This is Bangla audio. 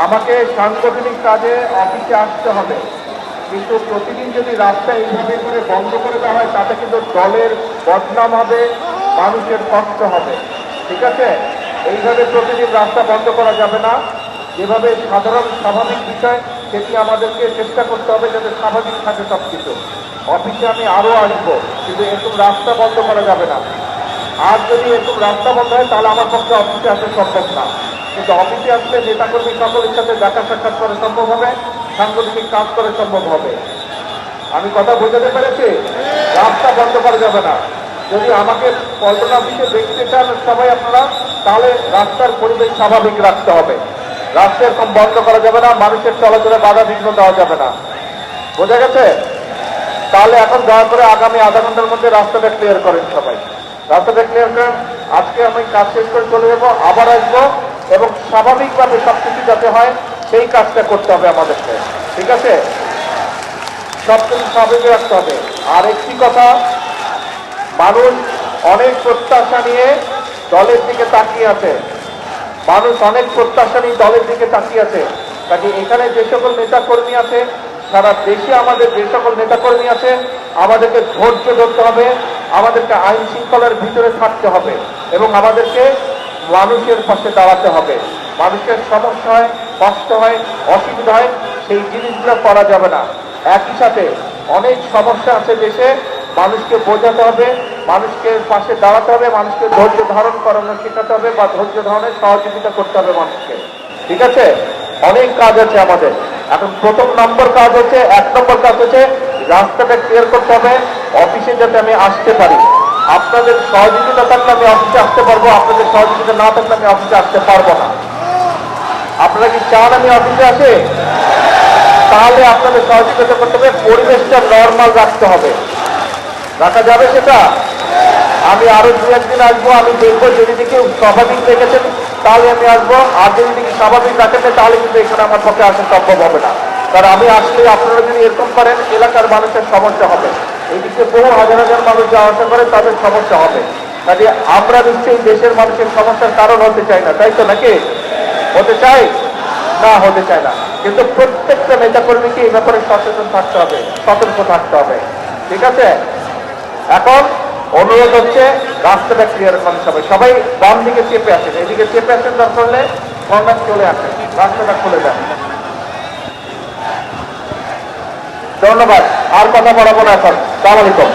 আমাকে সাংগঠনিক কাজে অফিসে আসতে হবে, কিন্তু প্রতিদিন যদি রাস্তা এইভাবে করে বন্ধ করে দেওয়া হয় তাতে কিন্তু দলের বদনাম হবে, মানুষের কষ্ট হবে। ঠিক আছে, এইভাবে প্রতিদিন রাস্তা বন্ধ করা যাবে না। যেভাবে সাধারণ স্বাভাবিক বিষয় সেটি আমাদেরকে চেষ্টা করতে হবে যাতে স্বাভাবিক থাকে সব কিছু। অফিসে আমি আরও আসবো, কিন্তু এরকম রাস্তা বন্ধ করা যাবে না। আর যদি এরকম রাস্তা বন্ধ হয় তাহলে আমার পক্ষে অফিসে আসা সম্ভব না। কিন্তু অফিসে আসলে নেতাকর্মী সকলের সাথে দেখা সাক্ষাৎ করা সম্ভব হবে, সাংগঠনিক কাজ করা সম্ভব হবে। আমি কথা বোঝাতে পেরেছি? রাস্তা বন্ধ করা যাবে না। যদি আমাকে পল্টন অফিসে দেখতে চান সবাই আপনারা, তাহলে রাস্তার পরিবেশ স্বাভাবিক রাখতে হবে। রাস্তা এরকম বন্ধ করা যাবে না, মানুষের চলাচলে বাধা বিঘ্ন দেওয়া যাবে না। বোঝা গেছে? তাহলে এখন দয়া করে আগামী আধা ঘন্টার মধ্যে রাস্তাটা ক্লিয়ার করেন সবাই। রাস্তাটা ক্লিয়ার করেন। আজকে আমি কাজ শেষ করে চলে যাবো, আবার আসবো, এবং স্বাভাবিকভাবে সবকিছু যাতে হয় সেই কাজটা করতে হবে আমাদেরকে। ঠিক আছে, সবকিছু স্বাভাবিক রাখতে হবে। আর একটি কথা, মানুষ অনেক প্রত্যাশা নিয়ে দলের দিকে তাকিয়ে আছে। মানুষ অনেক প্রত্যাশা নিয়ে দলের দিকে তাকিয়ে আছে। কাজে এখানে যে সকল নেতা কর্মী আছে, সারা দেশে আমাদের যে সকল নেতাকর্মী আছে, আমাদেরকে ধৈর্য ধরতে হবে, আমাদেরকে আইন শৃঙ্খলার ভিতরে থাকতে হবে, এবং আমাদেরকে মানুষের পাশে দাঁড়াতে হবে। মানুষের সমস্যা হয়, কষ্ট হয়, অসুবিধা হয়, সেই জিনিসগুলো করা যাবে না। একই সাথে অনেক সমস্যা আছে দেশে, মানুষকে বোঝাতে হবে, মানুষকে পাশে দাঁড়াতে হবে, মানুষকে ধৈর্য ধারণ করানো শেখাতে হবে, বা ধৈর্য ধারণের সহযোগিতা করতে হবে মানুষকে। ঠিক আছে, অনেক কাজ আছে আমাদের। এখন প্রথম নম্বর কাজ হচ্ছে, 1 নম্বর কাজ হচ্ছে রাস্তাটা ক্লিয়ার করতে হবে, অফিসে যাতে আমি আসতে পারি। আপনাদের সহযোগিতা থাকলে আমি অফিসে আসতে পারবো, আপনাদের সহযোগিতা না থাকলে আমি অফিসে আসতে পারবো না। আপনারা কি চান আমি অফিসে আসি? তাহলে আপনাদের সহযোগিতা করতে হবে, পরিবেশটা নর্মাল রাখতে হবে। রাখা যাবে সেটা? আমি আরো 2-1 দিন আসবো, আমি দেখবো যদি দেখি স্বাভাবিক রেখেছেন তাহলে আমি আসবো, আর যদি দেখি স্বাভাবিক রাখেন তাহলে কিন্তু এখানে আমার পক্ষে আসা সম্ভব হবে না। কারণ আমি আসলে আপনারা যদি এরকম করেন এলাকার মানুষের সমস্যা হবে, এইদিকে বহু হাজার হাজার মানুষ যাওয়া আসা করে, তাদের সমস্যা হবে। কাজে আমরা নিশ্চয়ই দেশের মানুষের সমস্যার কারণ হতে চাই না, তাই তো? নাকি হতে চাই? না, হতে চায় না। কিন্তু প্রত্যেকটা নেতাকর্মীকে এই ব্যাপারে সচেতন থাকতে হবে, সতর্ক থাকতে হবে। ঠিক আছে, এখন অনুরোধ হচ্ছে রাস্তাটা ক্লিয়ার করেন সবাই। সবাই বাম দিকে চেপে আসেন, এদিকে চেপে আসেন, দরকার হলে কর্নার চলে আসেন, রাস্তাটা খুলে দেন। ধন্যবাদ, আর কথা বলাবো না এখন। সালাম আলাইকুম।